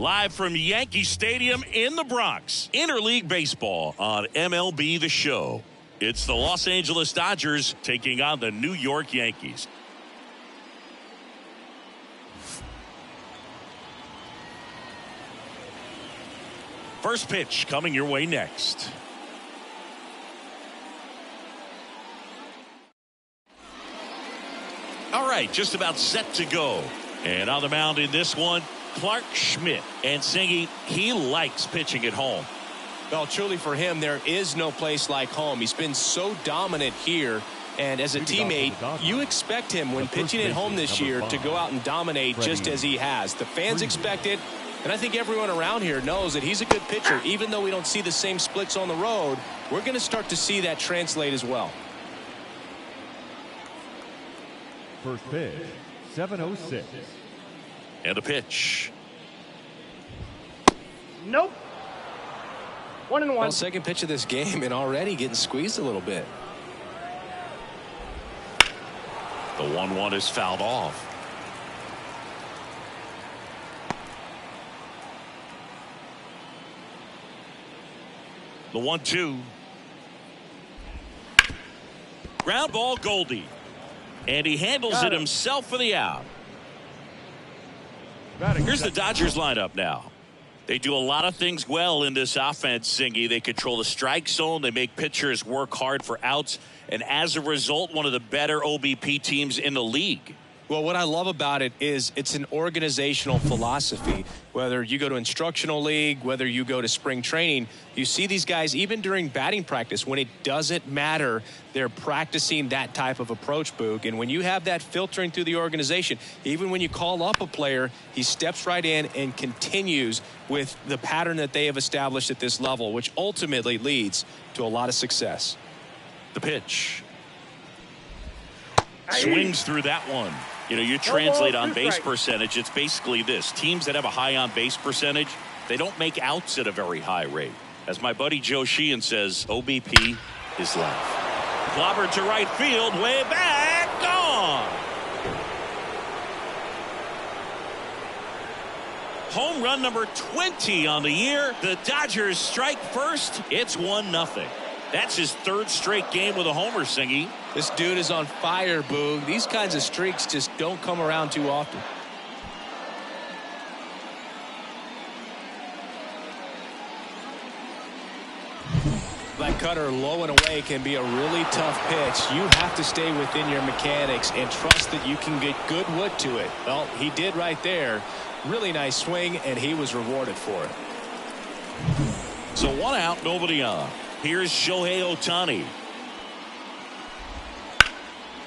Live from Yankee Stadium in the Bronx. Interleague Baseball on MLB The Show. It's the Los Angeles Dodgers taking on the New York Yankees. First pitch coming your way next. All right, just about set to go. And on the mound in this one, Clark Schmidt. And Singy, he likes pitching at home. Well, truly for him, there is no place like home. He's been so dominant here. And as a teammate, you expect him when pitching at home this year to go out and dominate just as he has. The fans expect it. And I think everyone around here knows that he's a good pitcher. Even though we don't see the same splits on the road, we're going to start to see that translate as well. First pitch, 7:06. And a pitch. Nope. 1-1. Well, second pitch of this game and already getting squeezed a little bit. The 1-1 is fouled off. The 1-2. Ground ball, Goldie. And he handles it himself for the out. Here's the Dodgers lineup now. They do a lot of things well in this offense, Singy. They control the strike zone. They make pitchers work hard for outs. And as a result, one of the better OBP teams in the league. Well, what I love about it is it's an organizational philosophy. Whether you go to instructional league, whether you go to spring training, you see these guys even during batting practice when it doesn't matter, they're practicing that type of approach, Boog. And when you have that filtering through the organization, even when you call up a player, he steps right in and continues with the pattern that they have established at this level, which ultimately leads to a lot of success. The pitch. Swings through that one. You know, you translate on base percentage, it's basically this. Teams that have a high on base percentage, they don't make outs at a very high rate. As my buddy Joe Sheehan says, OBP is life. Clobbered to right field, way back, gone. Home run number 20 on the year. The Dodgers strike first. It's 1-0. That's his third straight game with a homer, Singy. This dude is on fire, Boog. These kinds of streaks just don't come around too often. That cutter low and away can be a really tough pitch. You have to stay within your mechanics and trust that you can get good wood to it. Well, he did right there. Really nice swing, and he was rewarded for it. So 1 out, nobody on. Here's Shohei Ohtani.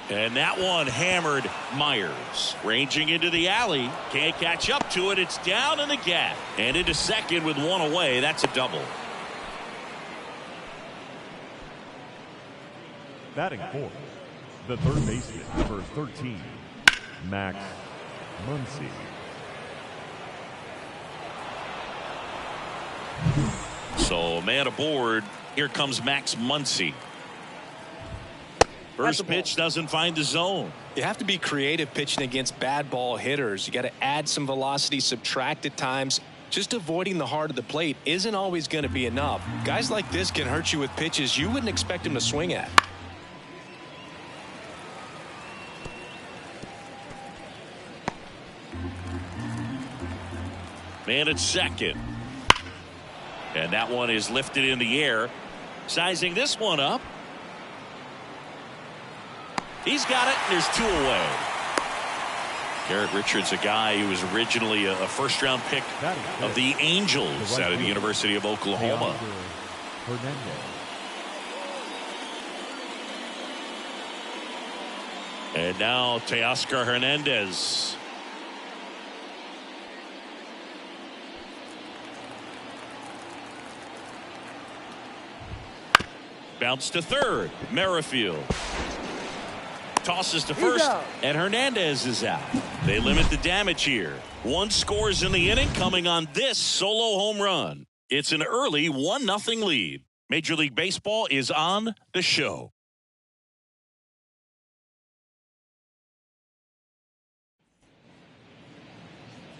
And that one hammered Myers. Ranging into the alley. Can't catch up to it. It's down in the gap. And into second with 1 away. That's a double. Batting fourth, the third baseman, number 13, Max Muncy. So man aboard. Here comes Max Muncy. First pitch doesn't find the zone. You have to be creative pitching against bad ball hitters. You got to add some velocity, subtract at times. Just avoiding the heart of the plate isn't always going to be enough. Guys like this can hurt you with pitches you wouldn't expect him to swing at. Man at second. And that one is lifted in the air. Sizing this one up. He's got it, and there's 2 away. Garrett Richards, a guy who was originally a first-round pick of the Angels out of the University of Oklahoma. And now Teoscar Hernandez. Bounce to third. Merrifield tosses to first, and Hernandez is out. They limit the damage here. 1 scores in the inning, coming on this solo home run. It's an early 1-0 lead. Major League Baseball is on the show.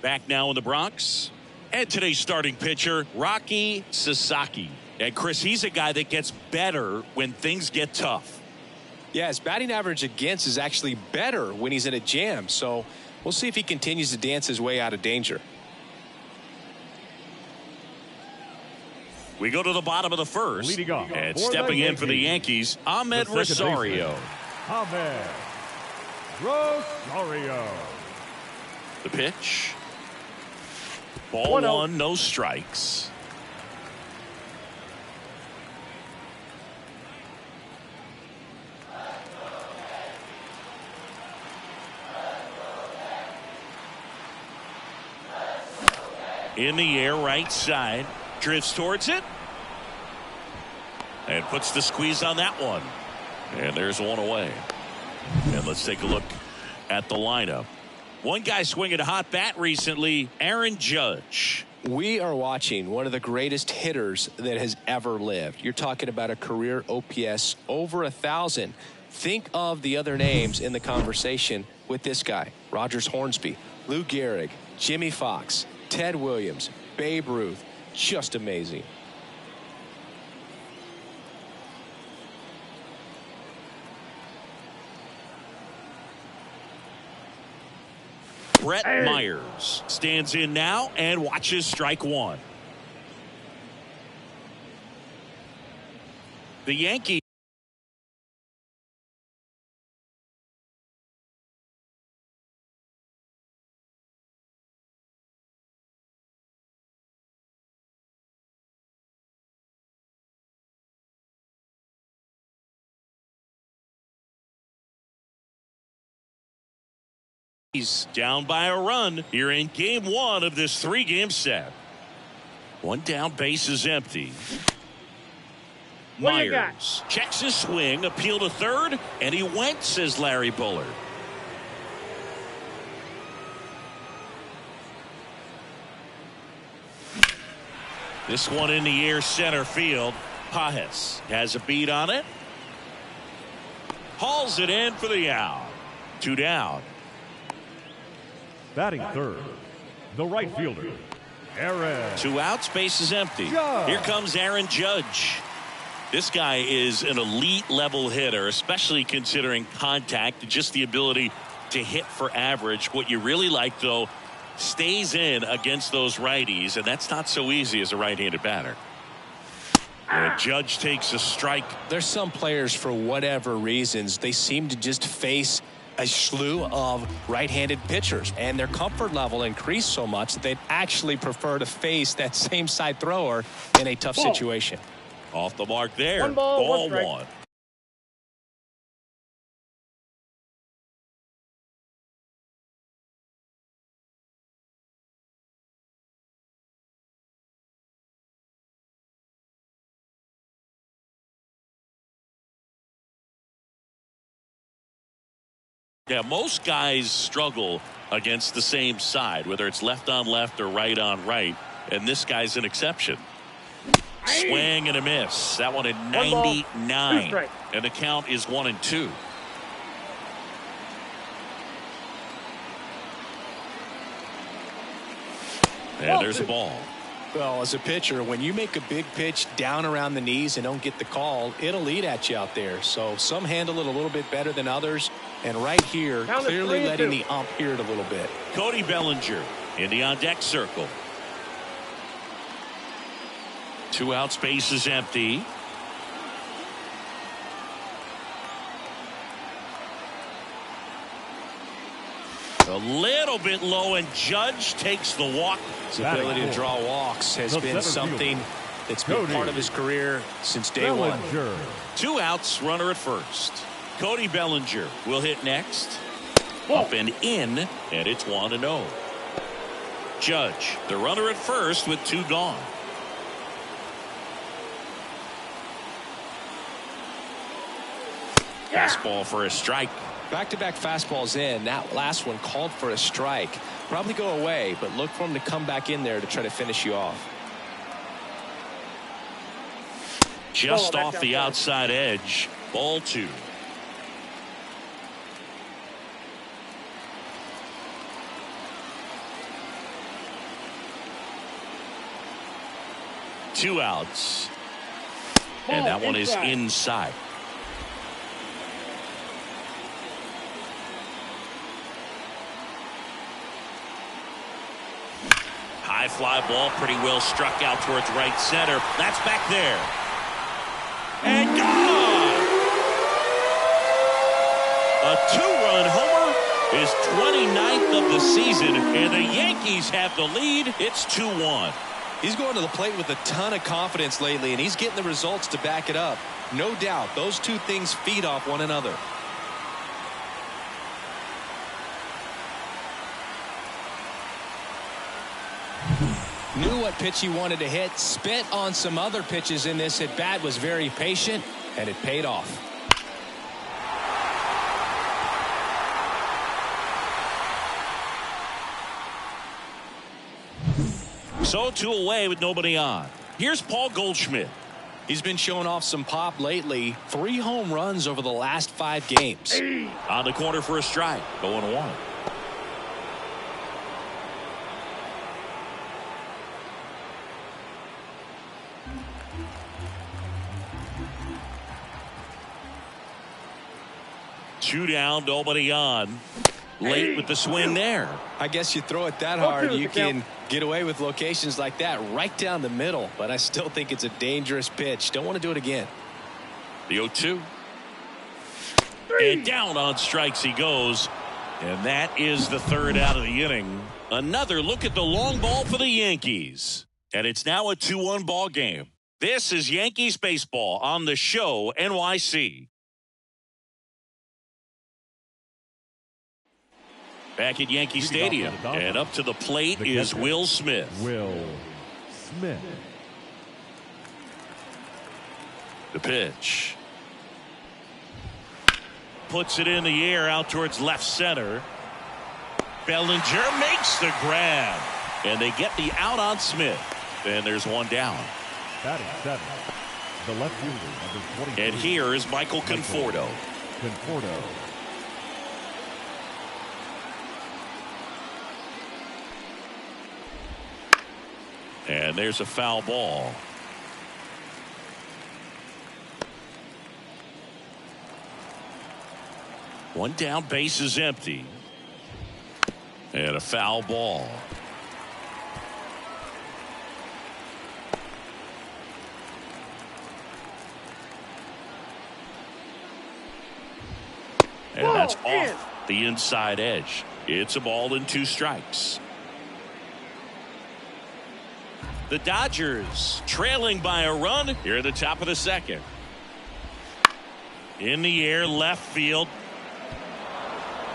Back now in the Bronx. And today's starting pitcher, Rocky Sasaki. And Chris, he's a guy that gets better when things get tough. Yeah, his batting average against is actually better when he's in a jam. So we'll see if he continues to dance his way out of danger. We go to the bottom of the first. Leading off And for stepping the in for the Yankees, Ahmed the second Rosario. Ahmed Rosario. The pitch. Ball 1-0. one, no strikes. In the air, right side. Drifts towards it. And puts the squeeze on that one. And there's one away. And let's take a look at the lineup. One guy swinging a hot bat recently, Aaron Judge. We are watching one of the greatest hitters that has ever lived. You're talking about a career OPS over 1,000. Think of the other names in the conversation with this guy. Rogers Hornsby, Lou Gehrig, Jimmy Fox, Ted Williams, Babe Ruth. Just amazing. Brett Myers stands in now and watches strike one. The Yankees down by a run here in game one of this 3-game set. One down, base is empty. What do you Myers checks his swing, appeal to third, and he went, says Larry Bullard. This one in the air, center field. Pajes has a beat on it. Hauls it in for the out. 2 down. Batting third, the right fielder, Aaron. 2 outs, base is empty. Judge. Here comes Aaron Judge. This guy is an elite level hitter, especially considering contact and just the ability to hit for average. What you really like, though, stays in against those righties, and that's not so easy as a right-handed batter. And Judge takes a strike. There's some players, for whatever reasons, they seem to just face a slew of right-handed pitchers, and their comfort level increased so much that they'd actually prefer to face that same side thrower in a tough situation. Off the mark there. 1 ball, 1 strike. one. Yeah, most guys struggle against the same side, whether it's left on left or right on right, and this guy's an exception. Swing and a miss. That one at 99. And the count is 1-2. And there's a ball. Well, as a pitcher, when you make a big pitch down around the knees and don't get the call, it'll eat at you out there. So some handle it a little bit better than others. And right here, Count clearly letting 3-2. the ump hear it a little bit. Cody Bellinger in the on-deck circle. 2 outs, base is empty. A little bit low, and Judge takes the walk. His ability to draw walks has The been center something fielder, that's been Cody part of his career since day one. Bellinger. 2 outs, runner at first. Cody Bellinger will hit next. Ball. Up and in, and it's 1-0. Judge, the runner at first with 2 gone. Fastball for a strike. Back-to-back fastballs in. That last one called for a strike. Probably go away, but look for him to come back in there to try to finish you off. Just Ball, off back the outside. outside edge. Ball 2. 2 outs. And that one is inside. High fly ball, pretty well struck out towards right center. That's back there. And gone! A 2-run homer, his 29th of the season, and the Yankees have the lead. It's 2-1. He's going to the plate with a ton of confidence lately, and he's getting the results to back it up. No doubt, those two things feed off one another. Knew what pitch he wanted to hit, spent on some other pitches in this at bat, was very patient, and it paid off. So 2 away with nobody on. Here's Paul Goldschmidt. He's been showing off some pop lately. 3 home runs over the last 5 games. On the corner for a strike. 0-1. Two down, nobody on. Late with the swing there. I guess you throw it that hard, you can get away with locations like that right down the middle. But I still think it's a dangerous pitch. Don't want to do it again. The 0-2. And down on strikes he goes. And that is the 3rd out of the inning. Another look at the long ball for the Yankees. And it's now a 2-1 ball game. This is Yankees baseball on the show NYC. Back at Yankee Stadium, and up to the plate is Will Smith. Will Smith. The pitch. Puts it in the air out towards left center. Bellinger makes the grab. And they get the out on Smith. And there's one down. Batting 7th, the left fielder, number 23. And here is Michael Conforto. Conforto. And there's a foul ball. One down, base is empty. And a foul ball. And that's off the inside edge. It's a ball and 2 strikes. The Dodgers trailing by a run here at the top of the 2nd. In the air, left field.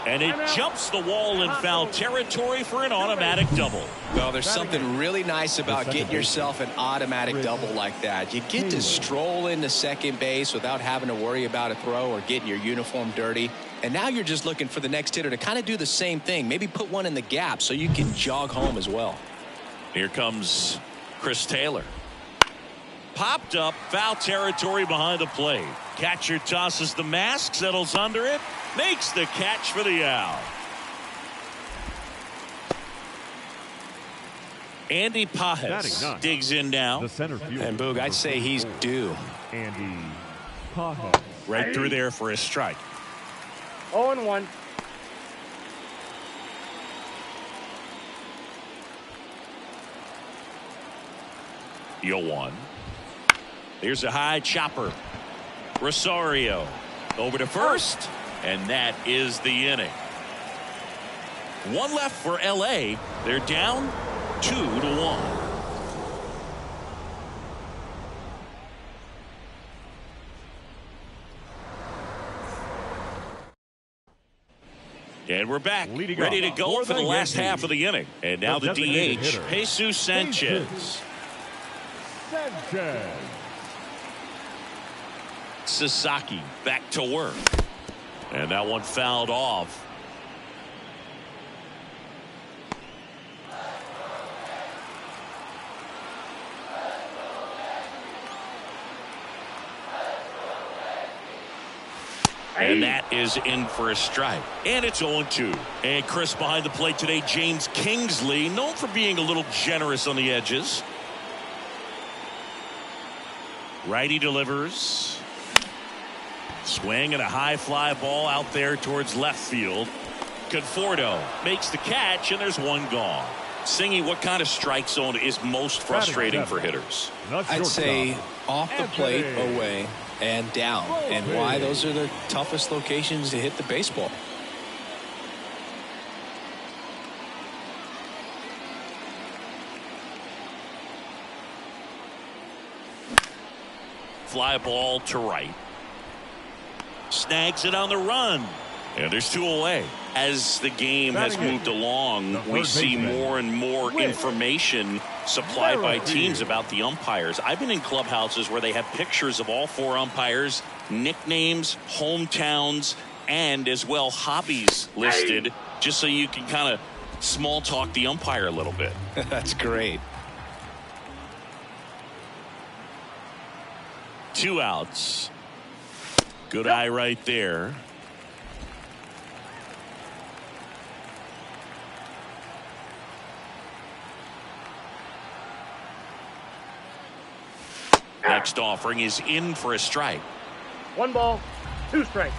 And it jumps the wall in foul territory for an automatic double. Well, there's something really nice about getting yourself an automatic double like that. You get to stroll into second base without having to worry about a throw or getting your uniform dirty. And now you're just looking for the next hitter to kind of do the same thing. Maybe put one in the gap so you can jog home as well. Here comes Chris Taylor. Popped up, foul territory behind the plate. Catcher tosses the mask, settles under it, makes the catch for the out. Andy Pajes digs in now. The center fielder, and Boog, I'd say he's due. Andy Pajes. Right through there for a strike. 0-1. The 0-1. Here's a high chopper. Rosario over to first, and that is the inning. One left for LA. They're down 2-1. And we're back, ready to go for the last half of the inning. And now the DH, Jesus Sanchez. Sasaki back to work. And that one fouled off. And that is in for a strike. And it's 0-2. And Chris behind the plate today, James Kingsley, known for being a little generous on the edges. Righty delivers. Swing and a high fly ball out there towards left field. Conforto makes the catch, and there's one gone. Singy, what kind of strike zone is most frustrating for hitters? I'd say off the plate, away, and down. And why? Those are the toughest locations to hit the baseball. Fly ball to right. Snags it on the run. And there's two away. As the game has moved along, we see more and more information supplied by teams about the umpires. I've been in clubhouses where they have pictures of all four umpires, nicknames, hometowns, and as well hobbies listed, just so you can kind of small talk the umpire a little bit. That's great. 2 outs. Good eye right there. Next offering is in for a strike. 1 ball, 2 strikes.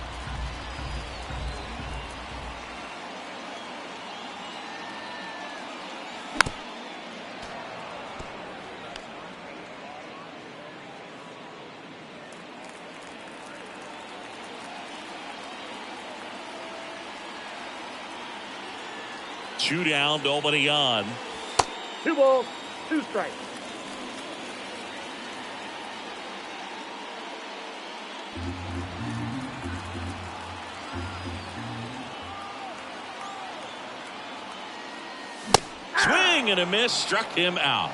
Two down, nobody on. 2 balls, 2 strikes. Swing and a miss, struck him out.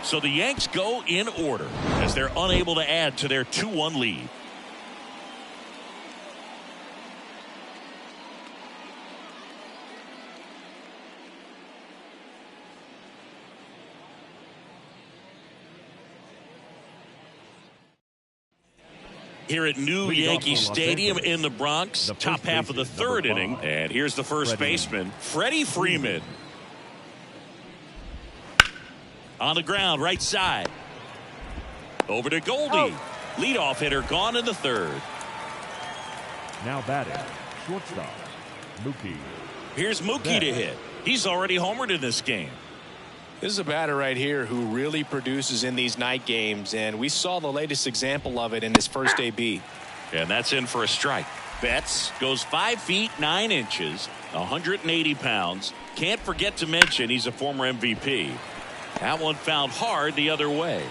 So the Yanks go in order as they're unable to add to their 2-1 lead. Here at New Yankee Stadium in the Bronx, top half of the 3rd inning. And here's the first baseman, Freddie Freeman. On the ground, right side. Over to Goldie. Leadoff hitter gone in the 3rd. Now batting, shortstop, Mookie. Here's Mookie to hit. He's already homered in this game. This is a batter right here who really produces in these night games, and we saw the latest example of it in his first AB. And that's in for a strike. Betts goes 5 feet 9 inches, 180 pounds. Can't forget to mention he's a former MVP. That one fouled hard the other way.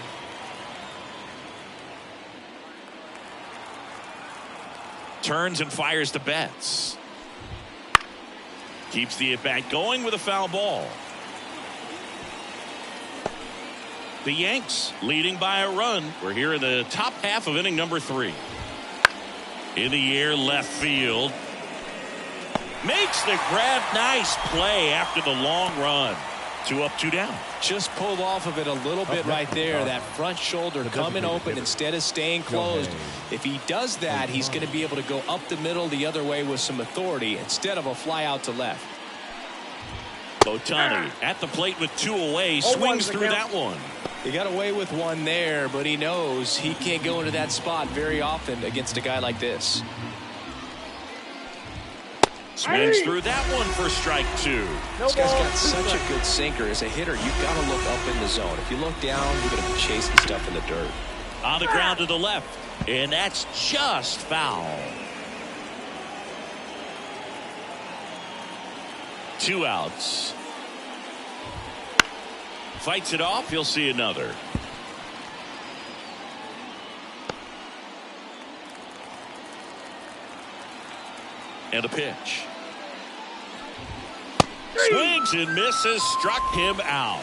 Turns and fires to Betts. Keeps the at-bat going with a foul ball. The Yanks leading by a run. We're here in the top half of inning number 3. In the air, left field. Makes the grab. Nice play after the long run. 2 up, 2 down. Just pulled off of it a little bit right there. That front shoulder coming open instead of staying closed. If he does that, he's going to be able to go up the middle the other way with some authority instead of a fly out to left. Otani at the plate with 2 away. Swings through that one. He got away with 1 there, but he knows he can't go into that spot very often against a guy like this. Swings through that one for strike 2. This guy's got such a good sinker. As a hitter, you've got to look up in the zone. If you look down, you're going to be chasing stuff in the dirt. On the ground to the left, and that's just foul. 2 outs. Fights it off. You'll see another. And a pitch. Swings and misses. Struck him out.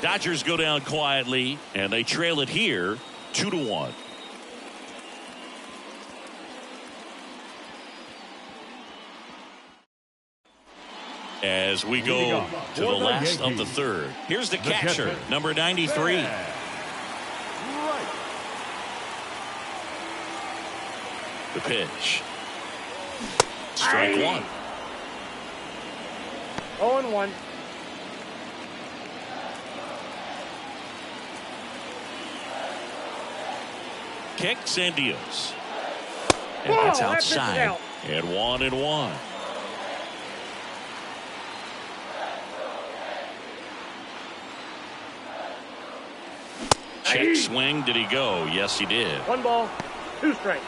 Dodgers go down quietly, and they trail it here 2-1. As we go to the last of the 3rd. Here's the catcher, number 93. The pitch. Strike 1. 0-1. kicks and deals. And that's outside. And 1-1. Check swing. Did he go? Yes, he did. 1 ball, 2 strikes.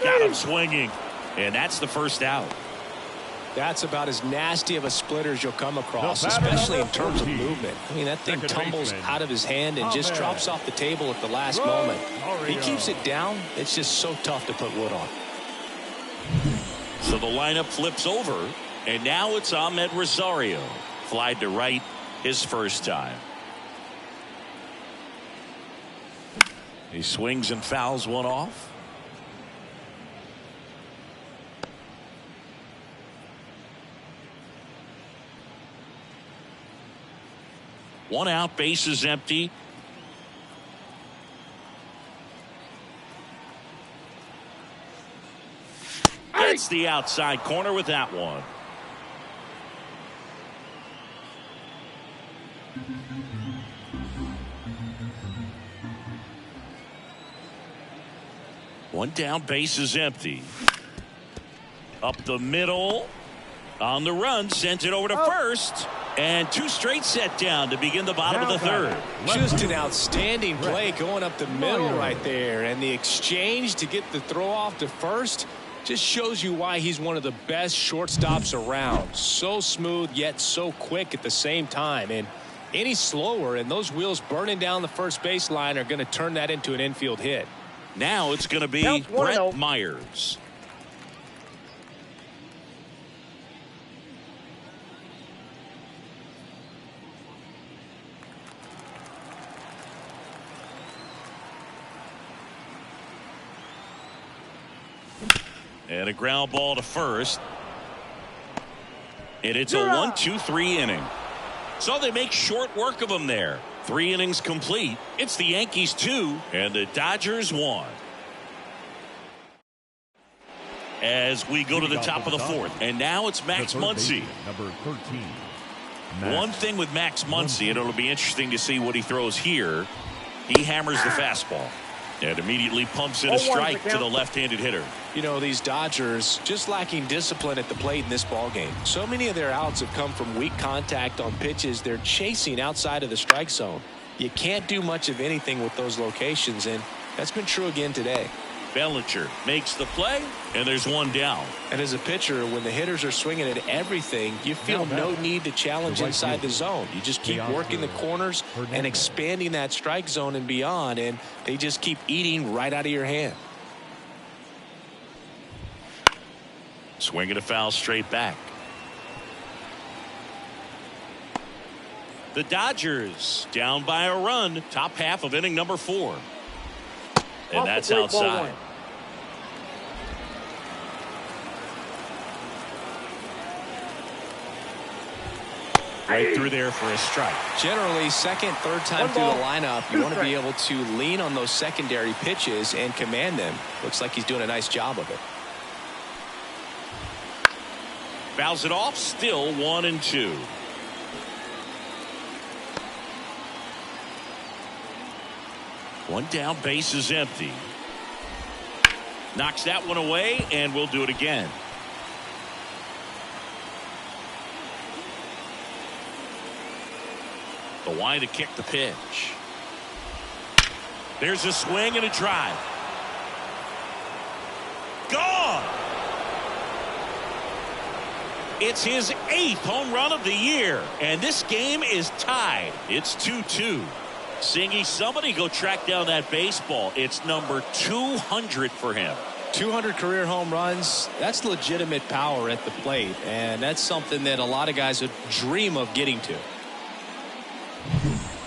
Got him swinging. And that's the first out. That's about as nasty of a splitter as you'll come across, especially in terms of movement. I mean, that thing tumbles out of his hand and just drops off the table at the last moment. He keeps it down. It's just so tough to put wood on. So the lineup flips over, and now it's Ahmed Rosario. Flied to right his first time. He swings and fouls one off. One out, bases empty. Gets the outside corner with that one. One down, bases empty. Up the middle. On the run, sends it over to first. And 2 straight set down to begin the bottom of the third. Just an outstanding play going up the middle right there. And the exchange to get the throw off to first just shows you why he's one of the best shortstops around. So smooth, yet so quick at the same time. And any slower, and those wheels burning down the first baseline are going to turn that into an infield hit. Now it's going to be Brett Myers. And a ground ball to first. And it's a 1-2-3 inning. So they make short work of him there. 3 innings complete. It's the Yankees 2 and the Dodgers 1. As we go to the top of the fourth. And now it's Max Muncy. Number 13. One thing with Max Muncy, and it'll be interesting to see what he throws here. He hammers the fastball. And immediately pumps in a strike to the left-handed hitter. You know, these Dodgers just lacking discipline at the plate in this ballgame. So many of their outs have come from weak contact on pitches they're chasing outside of the strike zone. You can't do much of anything with those locations, and that's been true again today. Bellinger makes the play, and there's one down. And as a pitcher, when the hitters are swinging at everything, you feel no need to challenge inside the zone. You just keep working the corners and expanding that strike zone and beyond, and they just keep eating right out of your hand. Swinging a foul straight back. The Dodgers down by a run, top half of inning number 4. And that's outside. Right through there for a strike. Generally, second, third time through the lineup, you want to be able to lean on those secondary pitches and command them. Looks like he's doing a nice job of it. Fouls it off, still 1-2. One down, base is empty. Knocks that one away, and we'll do it again. The line to kick the pitch. There's a swing and a drive. Gone! It's his 8th home run of the year, and this game is tied. It's 2-2. Singy, somebody go track down that baseball. It's number 200 for him. 200 career home runs. That's legitimate power at the plate, and that's something that a lot of guys would dream of getting to.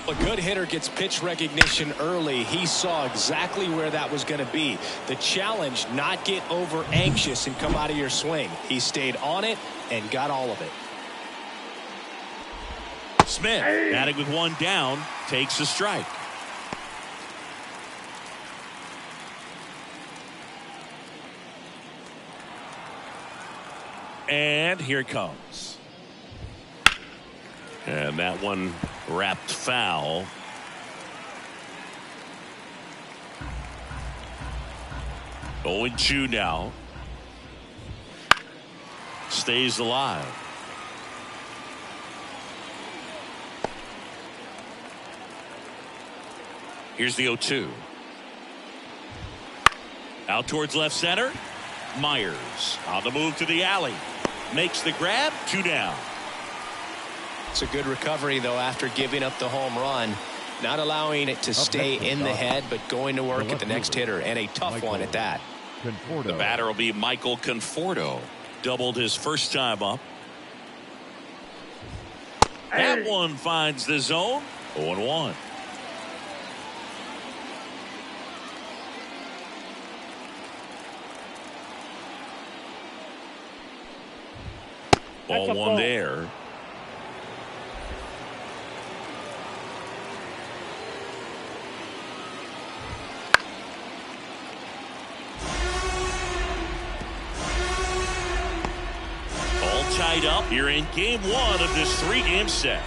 A good hitter gets pitch recognition early. He saw exactly where that was going to be. The challenge, not get over anxious and come out of your swing. He stayed on it and got all of it. Smith, batting with one down, takes a strike. And here it comes. And that one wrapped foul. Oh, 0-2 now. Stays alive. Here's the 0-2. Out towards left center. Myers on the move to the alley. Makes the grab. 2 down. It's a good recovery, though, after giving up the home run. Not allowing it to stay in the head, but going to work at the next hitter, and a tough one at that. The batter will be Michael Conforto. Doubled his first time up. That one finds the zone. 0-1. Ball one there. All tied up here in game 1 of this 3-game set.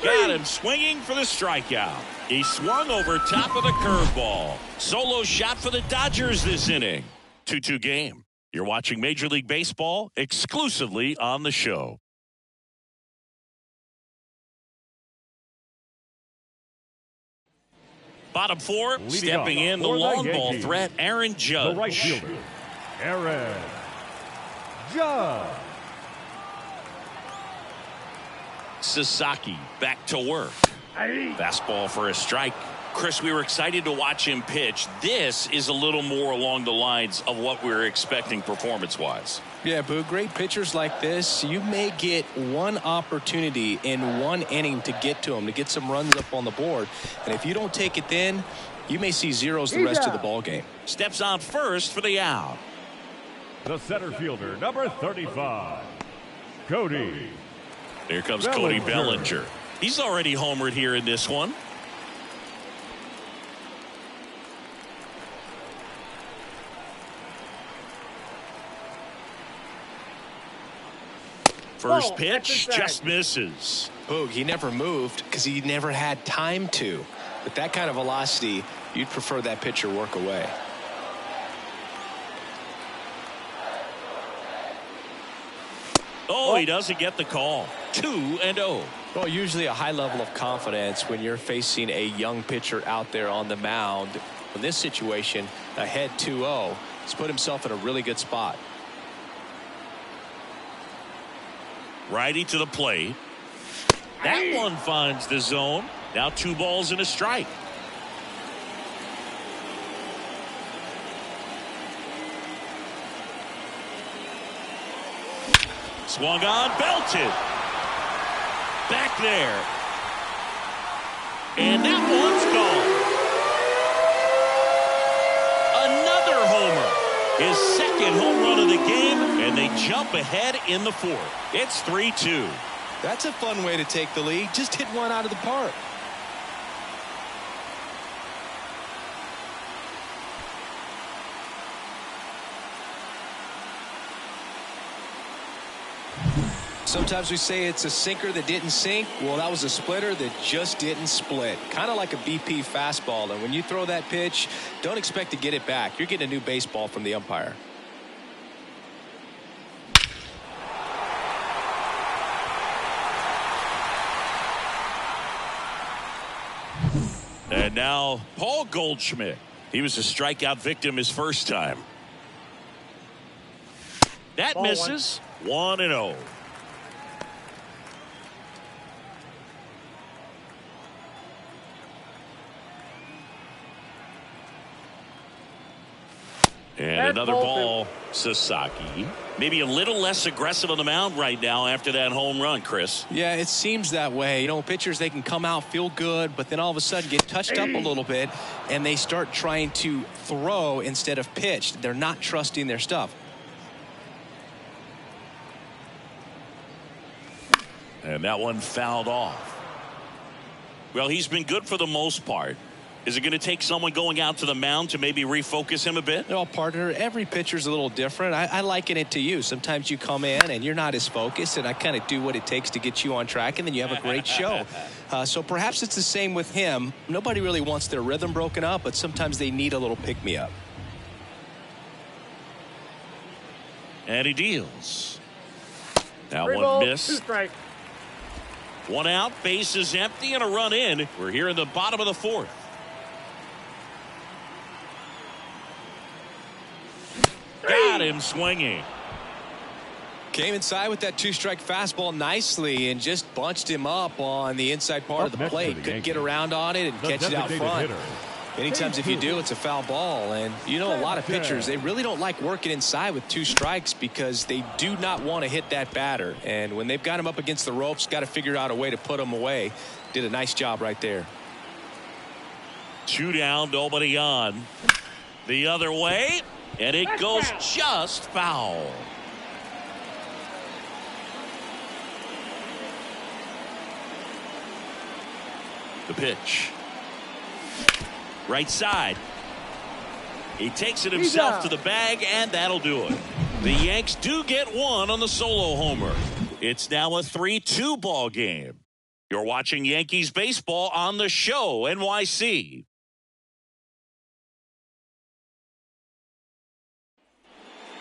Got him swinging for the strikeout. He swung over top of the curveball. Solo shot for the Dodgers this inning. 2-2 game. You're watching Major League Baseball exclusively on the show. Bottom 4, stepping in the long ball threat, Aaron Judge. The right fielder, Aaron Judge. Sasaki back to work. Fastball for a strike. Chris, we were excited to watch him pitch. This is a little more along the lines of what we were expecting performance-wise. Yeah, Boo, great pitchers like this, you may get one opportunity in one inning to get to them, to get some runs up on the board. And if you don't take it then, you may see zeros the rest of the ball game. Steps on first for the out. The center fielder, number 35, Cody. Here comes Cody Bellinger. He's already homered here in this one. First pitch just misses. Boog, he never moved because he never had time to. With that kind of velocity, you'd prefer that pitcher work away. Oh, he doesn't get the call. 2-0. Well, usually a high level of confidence when you're facing a young pitcher out there on the mound. In this situation, ahead 2-0, he's put himself in a really good spot. Righty to the plate. That one finds the zone. Now 2 balls and a strike. Swung on, belted. Back there. And that one's gone. Another homer. His second home run of the game, and they jump ahead in the 4th. It's 3-2. That's a fun way to take the lead. Just hit one out of the park. Sometimes we say it's a sinker that didn't sink. Well, that was a splitter that just didn't split. Kind of like a BP fastball. And when you throw that pitch, don't expect to get it back. You're getting a new baseball from the umpire. And now Paul Goldschmidt. He was a strikeout victim his first time. That Ball misses. 1-0. And another ball, Sasaki. Maybe a little less aggressive on the mound right now after that home run, Chris. Yeah, it seems that way. You know, pitchers, they can come out, feel good, but then all of a sudden get touched up a little bit, and they start trying to throw instead of pitch. They're not trusting their stuff. And that one fouled off. Well, he's been good for the most part. Is it going to take someone going out to the mound to maybe refocus him a bit? No, partner, every pitcher's a little different. I liken it to you. Sometimes you come in and you're not as focused, and I kind of do what it takes to get you on track, and then you have a great show. So perhaps it's the same with him. Nobody really wants their rhythm broken up, but sometimes they need a little pick-me-up. And he deals. Now Three one balls, miss. 2 strikes. One out, base is empty, and a run in. We're here in the bottom of the 4th. Got him swinging. Came inside with that 2-strike fastball nicely and just bunched him up on the inside part of the plate. Couldn't get around on it and catch it out front. Many times if you do, it's a foul ball. And you know, a lot of pitchers, they really don't like working inside with 2 strikes because they do not want to hit that batter. And when they've got him up against the ropes, got to figure out a way to put him away. Did a nice job right there. 2 down, nobody on. The other way, and it goes just foul. The pitch. Right side. He takes it himself to the bag, and that'll do it. The Yanks do get one on the solo homer. It's now a 3-2 ball game. You're watching Yankees baseball on the show, NYC.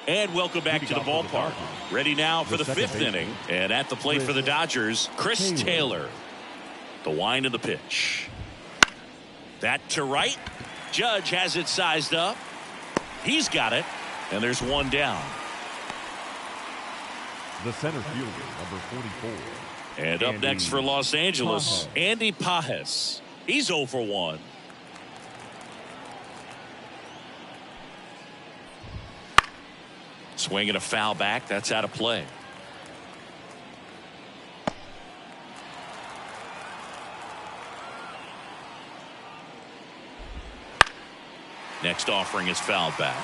And welcome back to the ballpark. Ready now for the 5th inning. And at the plate for the Dodgers, Chris Taylor. The wind of the pitch. That to right. Judge has it sized up. He's got it. And there's one down. The center fielder, number 44. And up next for Los Angeles, Andy Pajes. He's 0 for 1. Swinging a foul back. That's out of play. Next offering is fouled back.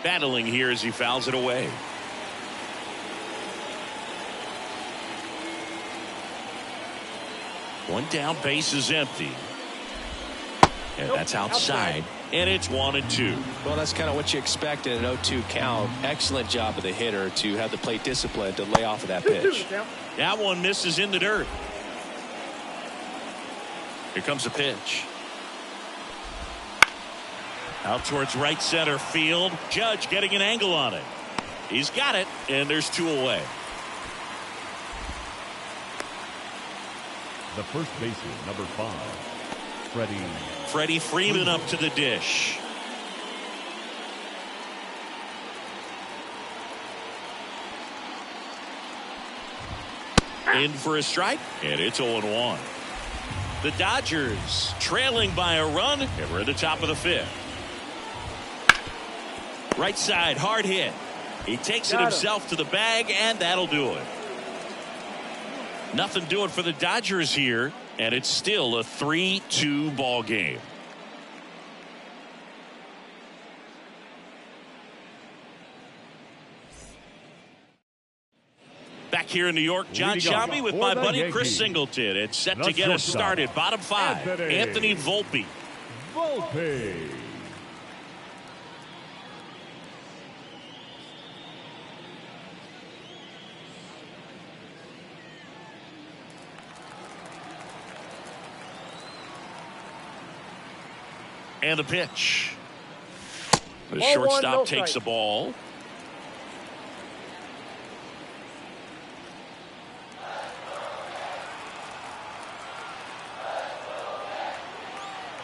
Battling here as he fouls it away. One down, base is empty. And that's outside. And it's 1-2. Well, that's kind of what you expect in an 0-2 count. Excellent job of the hitter to have the plate discipline to lay off of that pitch. That one misses in the dirt. Here comes the pitch. Out towards right center field. Judge getting an angle on it. He's got it, and there's 2 away. The first baseman, number 5, Freddie Freeman up to the dish. In for a strike, and it's 0-1. The Dodgers trailing by a run, and we're at the top of the 5th. Right side, hard hit. He takes it himself to the bag, and that'll do it. Nothing doing for the Dodgers here, and it's still a 3-2 ball game. Back here in New York, John Shambi with my buddy Chris Singleton. It's set to get us started. Bottom 5, Anthony Volpe. And the pitch. The shortstop takes the ball.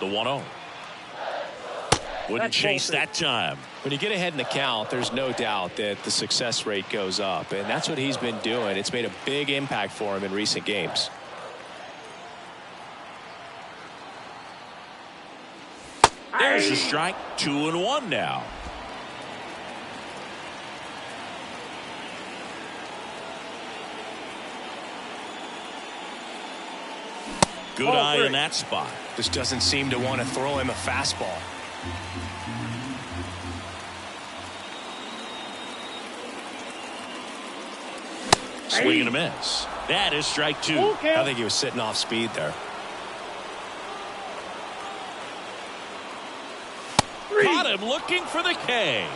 The 1-0. Wouldn't chase that time. When you get ahead in the count, there's no doubt that the success rate goes up, and that's what he's been doing. It's made a big impact for him in recent games. There's a strike. 2-1 now. Good eye in that spot. Just doesn't seem to want to throw him a fastball. swing and a miss. That is strike two. I think he was sitting off speed there. Caught him looking for the K.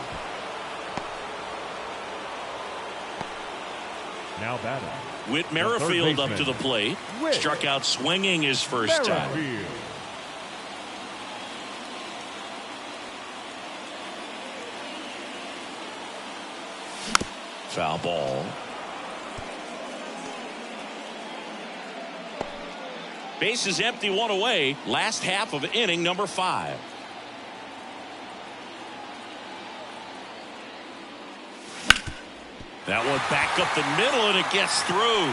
Now batting. Whit Merrifield up to the plate. Struck out swinging his first time. Foul ball. Base is empty, one away. Last half of inning number 5. That one back up the middle, and it gets through.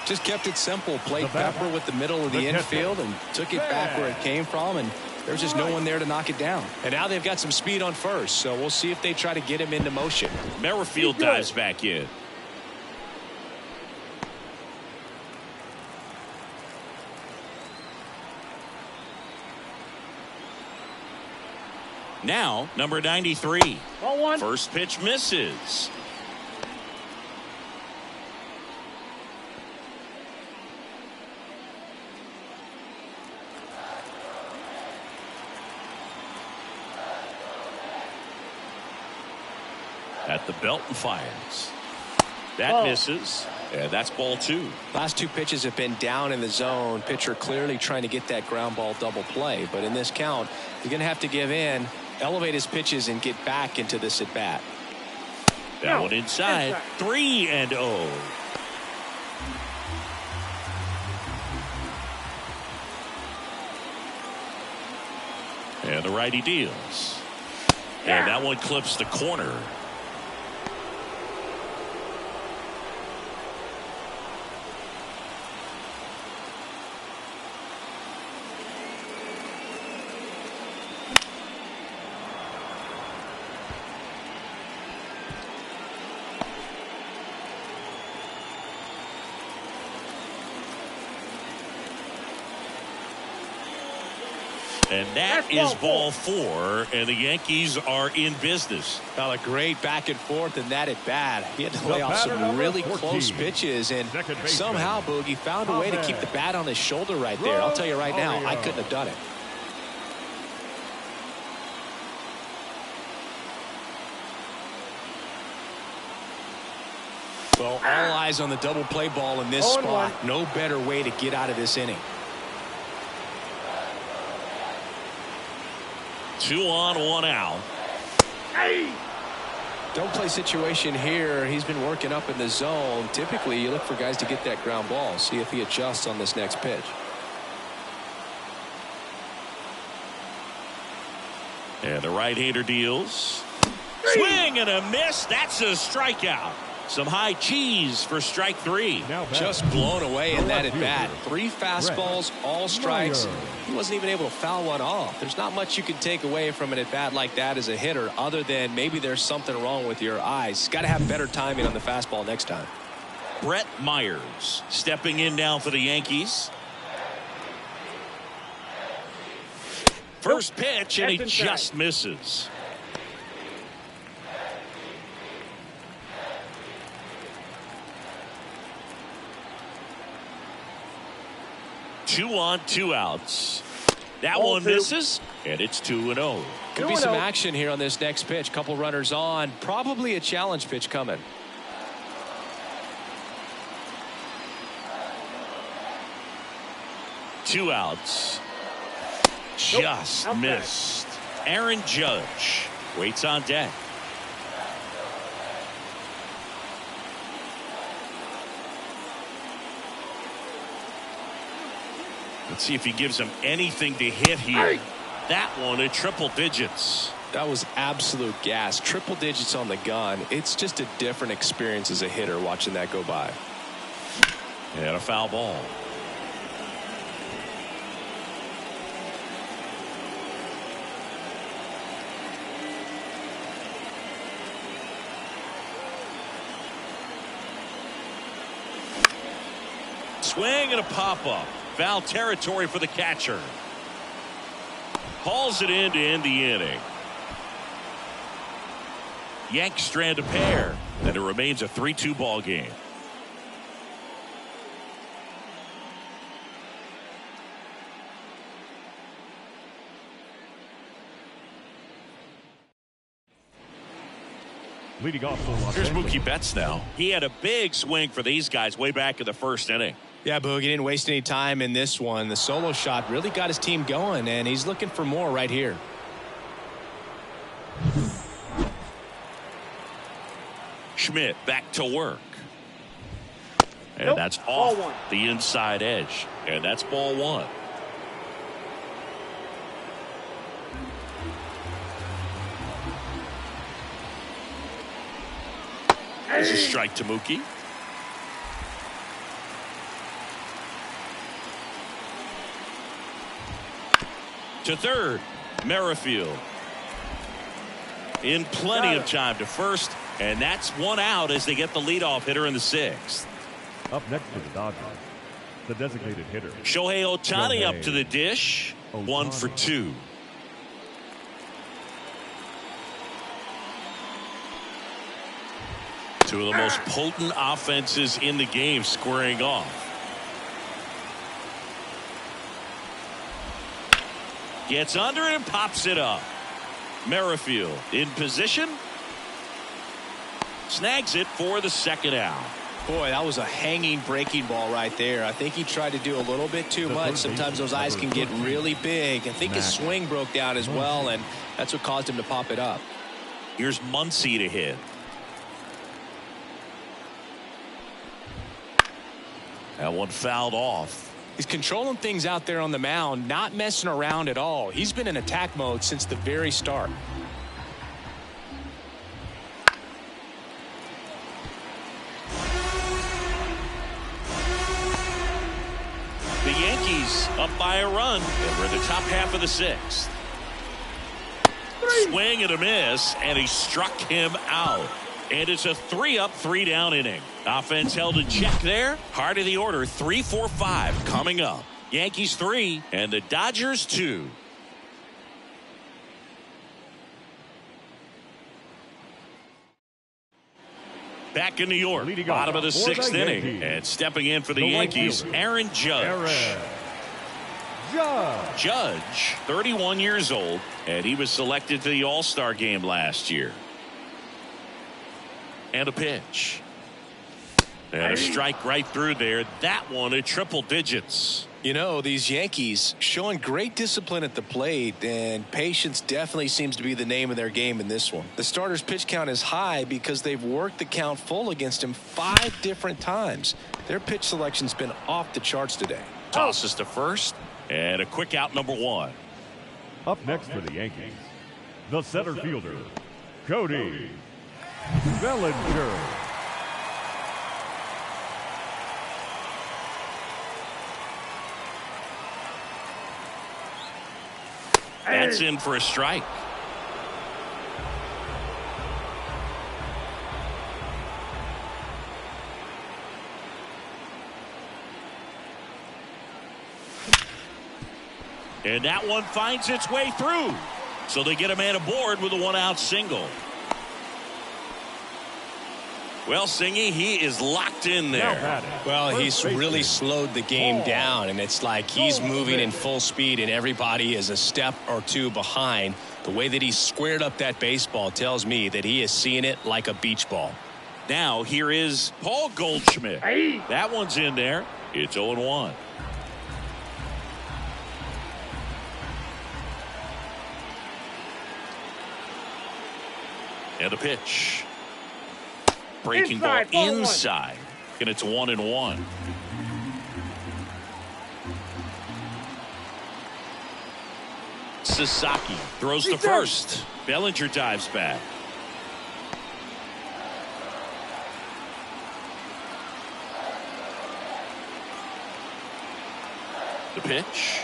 Just kept it simple. Played pepper with the middle of the infield and took it back where it came from, and there's just no one there to knock it down. And now they've got some speed on first, so we'll see if they try to get him into motion. Merrifield dives back in. Now, number 93. First pitch misses. At the belt and fires. That misses. And that's ball 2. Last 2 pitches have been down in the zone. Pitcher clearly trying to get that ground ball double play. But in this count, you're going to have to give in, elevate his pitches, and get back into this at bat. That one inside. 3-0. And the righty deals. And that one clips the corner. And that is ball 4, and the Yankees are in business. Well, a great back and forth in that at bat. He had to lay off some really close pitches, and somehow Boogie found a way to keep the bat on his shoulder right there. I'll tell you right now, I couldn't have done it. Well, all eyes on the double play ball in this spot. No better way to get out of this inning. 2 on, 1 out. Don't play situation here. He's been working up in the zone. Typically, you look for guys to get that ground ball. See if he adjusts on this next pitch. And the right-hander deals. Swing and a miss. That's a strikeout. Some high cheese for strike 3. Just blown away in that at bat. 3 fastballs, all strikes. He wasn't even able to foul one off. There's not much you can take away from an at bat like that as a hitter, other than maybe there's something wrong with your eyes. Got to have better timing on the fastball next time. Brett Myers stepping in now for the Yankees. First pitch, and he just misses. Two on, 2 outs. That one misses, and it's 2-0. Could be some action here on this next pitch. Couple runners on. Probably a challenge pitch coming. Two outs. Just missed. Aaron Judge waits on deck. Let's see if he gives him anything to hit here. That one at triple digits. That was absolute gas. Triple digits on the gun. It's just a different experience as a hitter watching that go by. And a foul ball. Swing and a pop-up. Foul territory for the catcher. Hauls it in to end the inning. Yanks strand a pair, and it remains a 3-2 ball game. Leading off for Los Here's Angeles. Mookie Betts now. He had a big swing for these guys way back in the first inning. Yeah, Boog, he didn't waste any time in this one. The solo shot really got his team going, and he's looking for more right here. Schmidt back to work. And Nope. that's Ball off one. the inside edge. And that's ball one. There's a strike to Mookie. To third, Merrifield. In plenty of time to first, and that's one out as they get the leadoff hitter in the sixth. Up next for the Dodgers, the designated hitter. Shohei Ohtani Shohei up to the dish. Ohtani. 1 for 2. Two of the most potent offenses in the game squaring off. Gets under it and pops it up. Merrifield in position. Snags it for the second out. Boy, that was a hanging breaking ball right there. I think he tried to do a little bit too much. Sometimes those eyes can get really big. I think his swing broke down as well, and that's what caused him to pop it up. Here's Muncy to hit. That one fouled off. He's controlling things out there on the mound, not messing around at all. He's been in attack mode since the very start. The Yankees up by a run, and we're in the top half of the sixth. Swing and a miss, and he struck him out. And it's a 3-up, 3-down inning. Offense held in check there. Heart of the order, 3, 4, 5 coming up. Yankees 3 and the Dodgers 2. Back in New York, Leading bottom off of the for the sixth inning. Yankees. And stepping in for the The right Yankees, fielder, Aaron Judge. Aaron Judge. Judge, 31 years old, and he was selected to the All-Star game last year. And a pitch. And a strike right through there. That one at triple digits. You know, these Yankees showing great discipline at the plate, and patience definitely seems to be the name of their game in this one. The starter's pitch count is high because they've worked the count full against him 5 different times. Their pitch selection's been off the charts today. Tosses to first, and a quick out, number 1. Up next for the Yankees, the center fielder, Cody Bellinger. That's in for a strike. And that one finds its way through. So they get a man aboard with a 1-out single. Well, Singy, he is locked in there. Well, he's really slowed the game down, and it's like he's moving in full speed, and everybody is a step or two behind. The way that he squared up that baseball tells me that he is seeing it like a beach ball. Now, here is Paul Goldschmidt. That one's in there. It's 0-1. And a pitch. Breaking ball inside. And it's 1-1. Sasaki throws to first. Bellinger dives back. The pitch.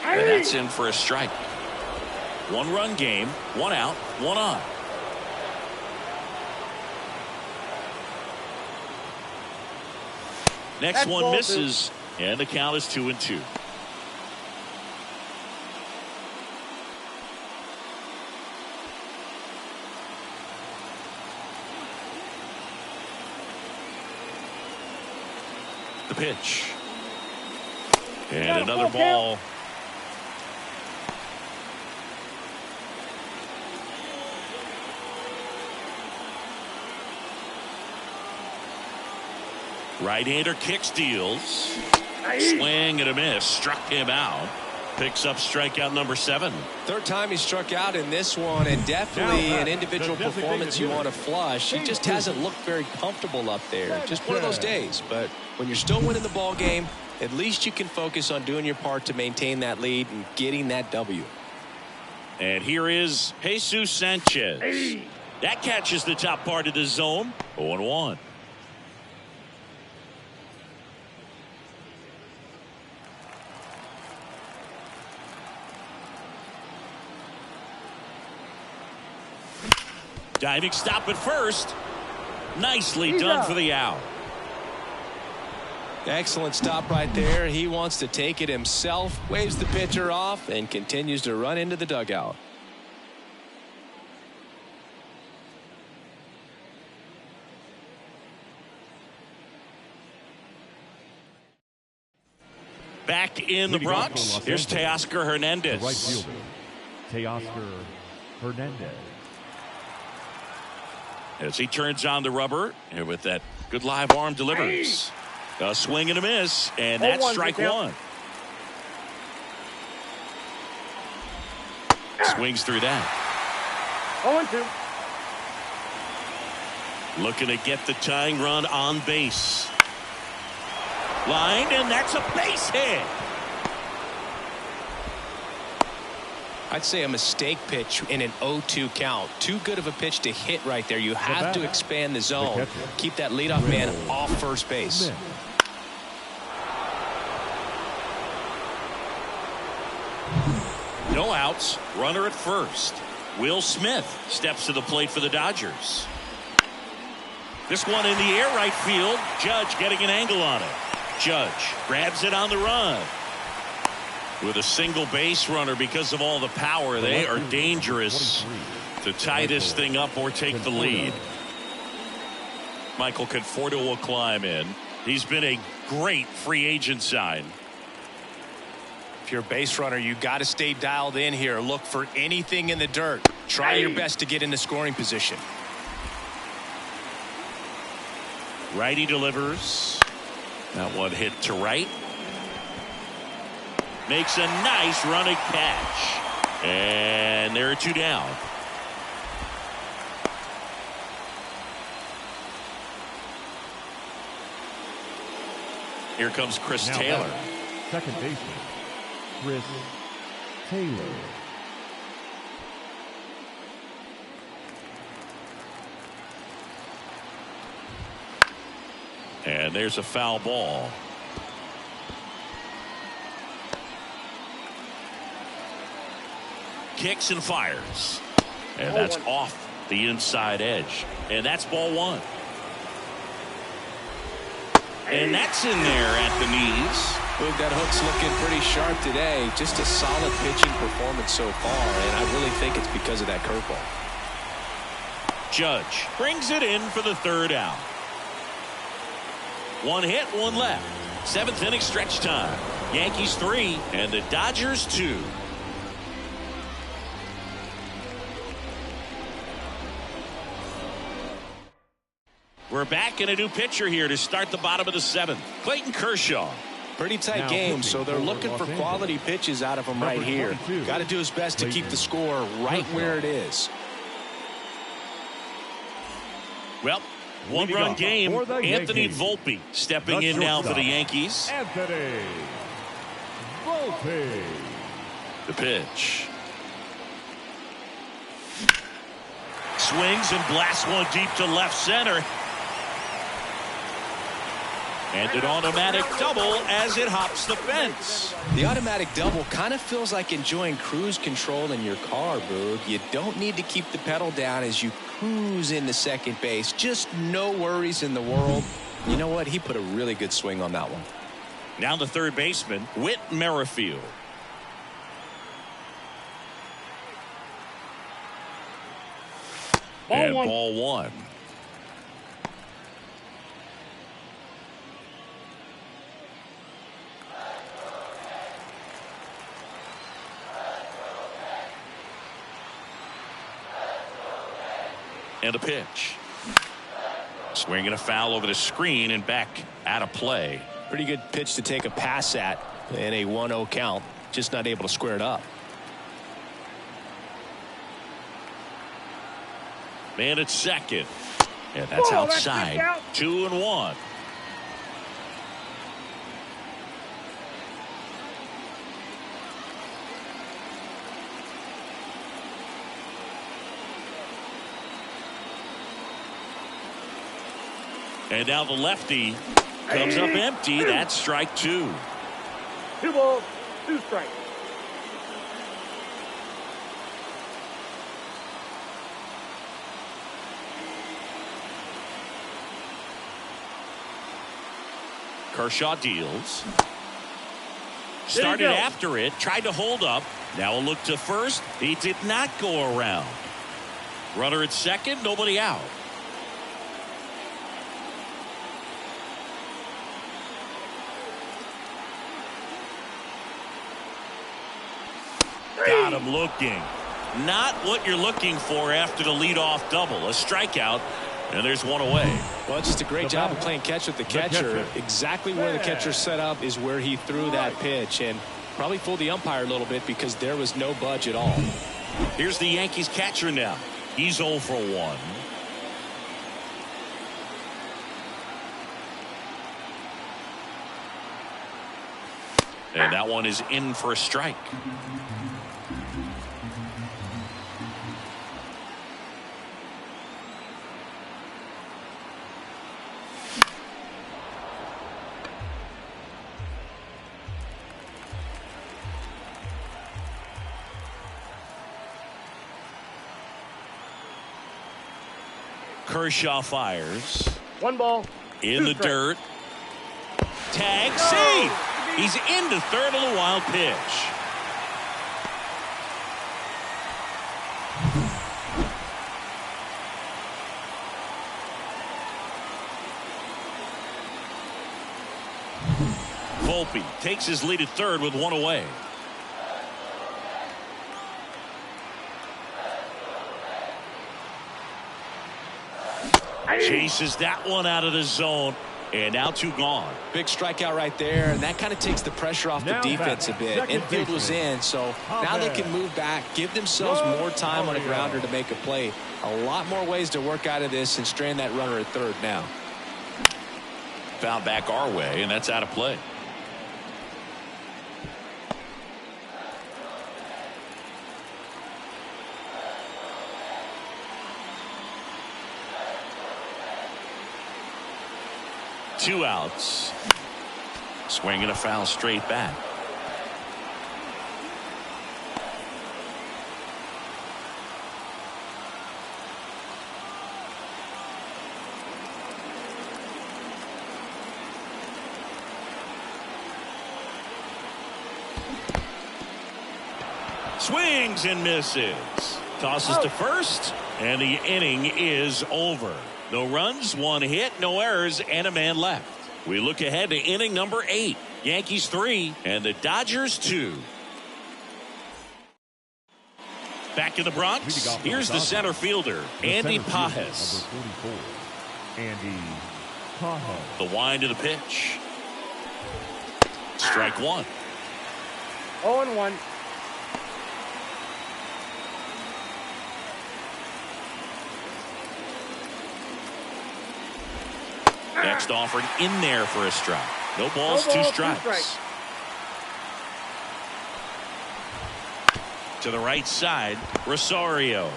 And that's in for a strike. 1-run game, 1 out, 1 on. Next one misses, and the count is 2-2. The pitch. And another ball. Right-hander kicks, deals. Swing and a miss. Struck him out. Picks up strikeout number 7. Third time he struck out in this one, and definitely an individual performance you want to flush. He just hasn't looked very comfortable up there. Just one of those days. But when you're still winning the ball game, at least you can focus on doing your part to maintain that lead and getting that W. And here is Jesus Sanchez. That catches the top part of the zone. 0-1. Diving stop at first. Nicely done for the out. Excellent stop right there. He wants to take it himself, waves the pitcher off, and continues to run into the dugout. Back in the Bronx, here's Teoscar Hernandez. Right fielder, Teoscar Hernandez. As he turns on the rubber, and with that good live arm delivers. A swing and a miss, and that's strike 1. Swings through that. 0-2. Looking to get the tying run on base. Lined, and that's a base hit. I'd say a mistake pitch in an 0-2 count. Too good of a pitch to hit right there. You have to expand the zone. Keep that leadoff man off first base. No outs. Runner at first. Will Smith steps to the plate for the Dodgers. This one in the air right field. Judge getting an angle on it. Judge grabs it on the run. With a single base runner, because of all the power, they are dangerous to tie this thing up or take the lead. Michael Conforto will climb in. He's been a great free agent sign. If you're a base runner, you got to stay dialed in here. Look for anything in the dirt. Try your best to get into scoring position. Righty delivers. That one hit to right. Makes a nice running catch. And there are 2 down. Here comes Chris Taylor. Second baseman, Chris Taylor. And there's a foul ball. Kicks and fires. And that's off the inside edge. And that's ball 1. And that's in there at the knees. Look, that hook's looking pretty sharp today. Just a solid pitching performance so far, and I really think it's because of that curveball. Judge brings it in for the 3rd out. 1 hit, 1 left. 7th inning stretch time. Yankees 3 and the Dodgers 2. We're back in a new pitcher here to start the bottom of the 7th. Clayton Kershaw. Pretty tight game, so they're looking for quality pitches out of him right here. Got to do his best to keep the score right where it is. Well, 1-run game. Anthony Volpe stepping in now for the Yankees. Anthony Volpe. The pitch. Swings and blasts one deep to left center. And an automatic double as it hops the fence. The automatic double kind of feels like enjoying cruise control in your car, Boog. You don't need to keep the pedal down as you cruise into second base. Just no worries in the world. You know what? He put a really good swing on that one. Now the third baseman, Whit Merrifield. Ball 1. And the pitch. Swinging a foul over the screen and back out of play. Pretty good pitch to take a pass at in a 1-0 count. Just not able to square it up. Man at second. And that's outside. 2-1. And now the lefty comes up empty. That's strike 2. 2 balls, 2 strikes. Kershaw deals. Started after it, tried to hold up. Now a look to first. He did not go around. Runner at second, nobody out. Got him looking. Not what you're looking for after the leadoff double. A strikeout, and there's one away. Well, it's just a great job of playing catch with the catcher. Exactly where the catcher set up is where he threw that pitch, and probably fooled the umpire a little bit because there was no budge at all. Here's the Yankees catcher now. He's 0 for 1. And that one is in for a strike. Kershaw fires. 1 ball. In the dirt. Tag, save. He's into third on the wild pitch. Volpe takes his lead at third with 1 away. Chases that one out of the zone. And now 2 gone. Big strikeout right there, and that kind of takes the pressure off the defense a bit. Infield was in, so now they can move back, give themselves more time on a grounder to make a play. A lot more ways to work out of this and strand that runner at third now. Found back our way, and that's out of play. Two outs. Swinging a foul straight back. Swings and misses. Tosses to first, and the inning is over. No runs, 1 hit, no errors, and a man left. We look ahead to inning number 8. Yankees 3 and the Dodgers 2. Back in the Bronx, here's the center fielder, Andy Pages. Andy Pages. The wind of the pitch. Strike 1. 0-1. Next offering in there for a strike. No balls, 2 strikes. To the right side, Rosario.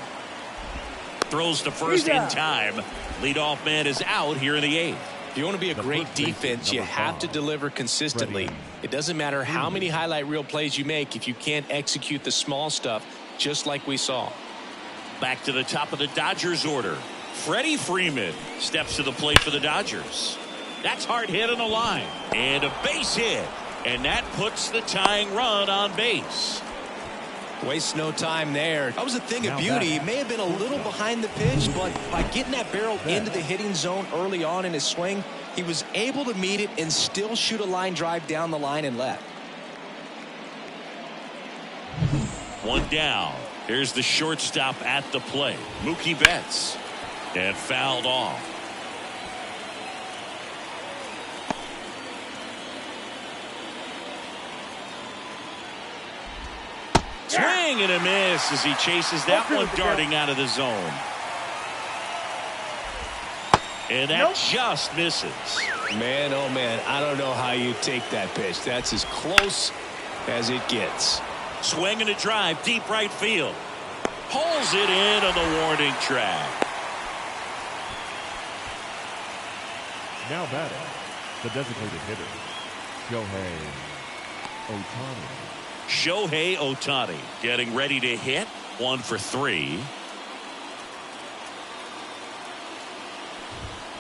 Throws to first in time. Leadoff man is out here in the 8th. If you want to be a great defense, you have to deliver consistently. It doesn't matter how many highlight reel plays you make if you can't execute the small stuff, just like we saw. Back to the top of the Dodgers order. Freddie Freeman steps to the plate for the Dodgers. That's hard hit on the line. And a base hit. And that puts the tying run on base. Wastes no time there. That was a thing of beauty. He may have been a little behind the pitch, but by getting that barrel into the hitting zone early on in his swing, he was able to meet it and still shoot a line drive down the line and left. 1 down. Here's the shortstop at the plate, Mookie Betts. And fouled off. Swing and a miss as he chases that one darting out of the zone. And that just misses. Man, oh man, I don't know how you take that pitch. That's as close as it gets. Swing and a drive, deep right field. Pulls it in on the warning track. Now batting, the designated hitter, Shohei Ohtani. Shohei Ohtani getting ready to hit. 1 for 3.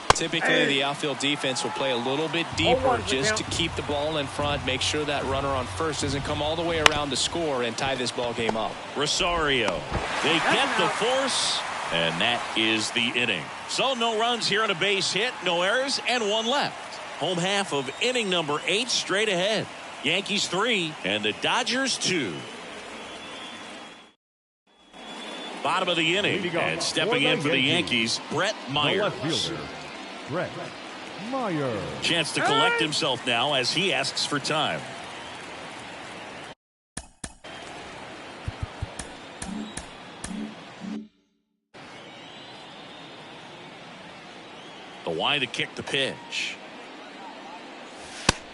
Typically, the outfield defense will play a little bit deeper just to keep the ball in front, make sure that runner on first doesn't come all the way around to score and tie this ball game up. Rosario, they get the force, and that is the inning. So no runs here on a base hit, no errors, and 1 left. Home half of inning number 8 straight ahead. Yankees 3 and the Dodgers 2. Bottom of the inning, and stepping in for the Yankees, Brett Myers. The left fielder, Brett Myers. Chance to collect himself now as he asks for time. The wide to kick the pitch.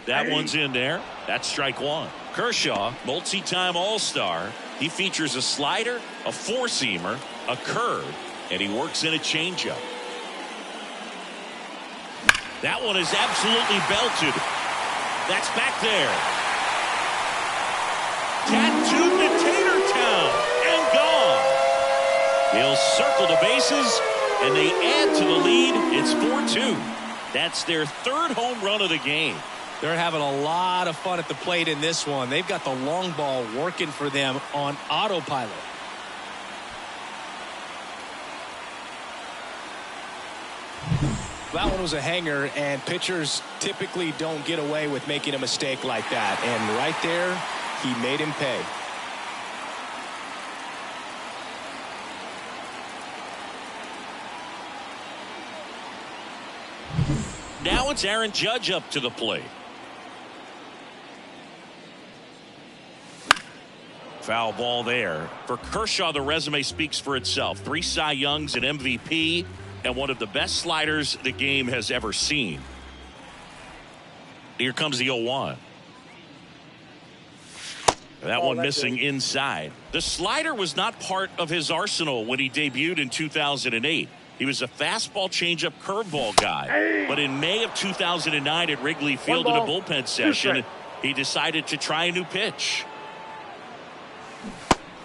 That one's in there. That's strike 1. Kershaw, multi-time All-Star. He features a slider, a four-seamer, a curve, and he works in a changeup. That one is absolutely belted. That's back there. Tattooed to Tatertown and gone. He'll circle the bases, and they add to the lead. It's 4-2. That's their 3rd home run of the game. They're having a lot of fun at the plate in this one. They've got the long ball working for them on autopilot. That one was a hanger, and pitchers typically don't get away with making a mistake like that. And right there, he made him pay. Now it's Aaron Judge up to the plate. Foul ball there. For Kershaw, the resume speaks for itself. 3 Cy Youngs, an MVP, and one of the best sliders the game has ever seen. Here comes the 0-1. That one missing inside. The slider was not part of his arsenal when he debuted in 2008. He was a fastball, changeup, curveball guy. But in May of 2009 at Wrigley Field in a bullpen session, he decided to try a new pitch.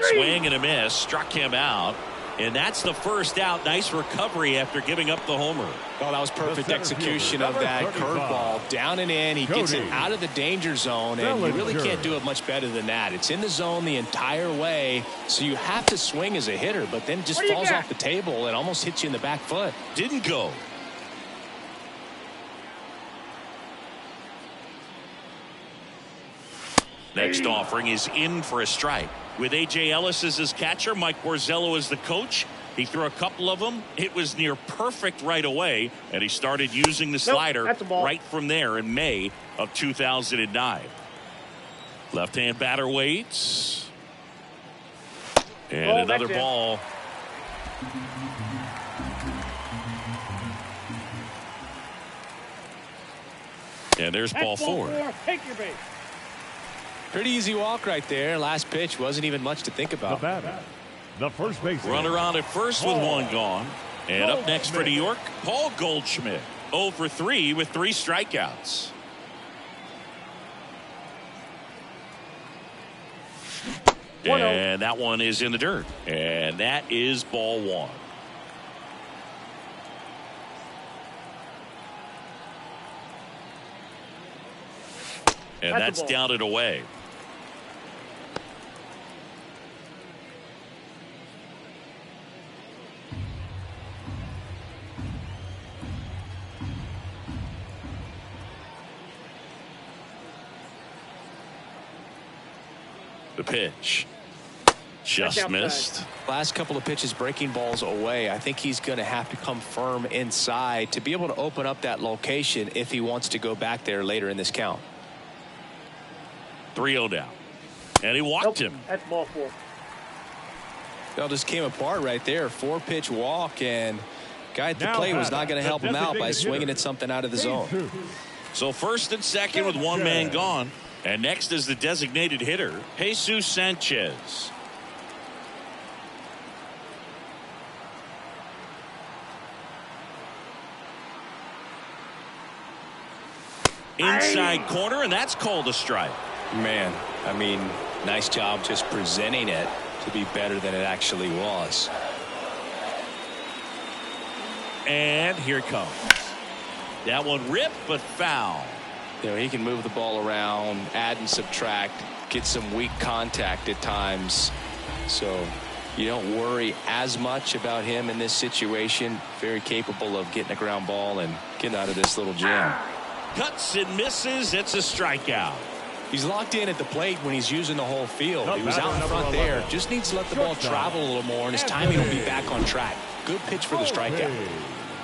Swing and a miss, struck him out, and that's the first out. Nice recovery after giving up the homer. Oh, that was perfect execution of that curveball. Down and in, he gets it out of the danger zone, and you really can't do it much better than that. It's in the zone the entire way, so you have to swing as a hitter, but then just falls off the table and almost hits you in the back foot. Didn't go. Next offering is in for a strike. With A.J. Ellis as his catcher, Mike Borzello as the coach. He threw a couple of them. It was near perfect right away, and he started using the slider right from there in May of 2009. Left-hand batter waits. And another ball. And there's ball 4. Take your base. Pretty easy walk right there. Last pitch wasn't even much to think about. The batter, the first baseman. Runner on at first with 1 gone. And up next for New York, Paul Goldschmidt. 0 for 3 with 3 strikeouts. And that one is in the dirt. And that is ball 1. And that's down and away. The pitch. Just missed. Last couple of pitches breaking balls away. I think he's going to have to come firm inside to be able to open up that location if he wants to go back there later in this count. 3-0 down. And he walked him. That's ball 4. That just came apart right there. 4-pitch walk, and guy at the plate was not going to help him out by swinging at something out of the zone. So first and second with one man gone. And next is the designated hitter, Jesus Sanchez. Inside corner, and that's called a strike. Man, I mean, nice job just presenting it to be better than it actually was. And here it comes. That one ripped, but foul. You know, he can move the ball around, add and subtract, get some weak contact at times. So you don't worry as much about him in this situation. Very capable of getting a ground ball and getting out of this little jam. Cuts and misses. It's a strikeout. He's locked in at the plate when he's using the whole field. He was out in front there. Just needs to let the ball travel a little more, and his timing will be back on track. Good pitch for the strikeout.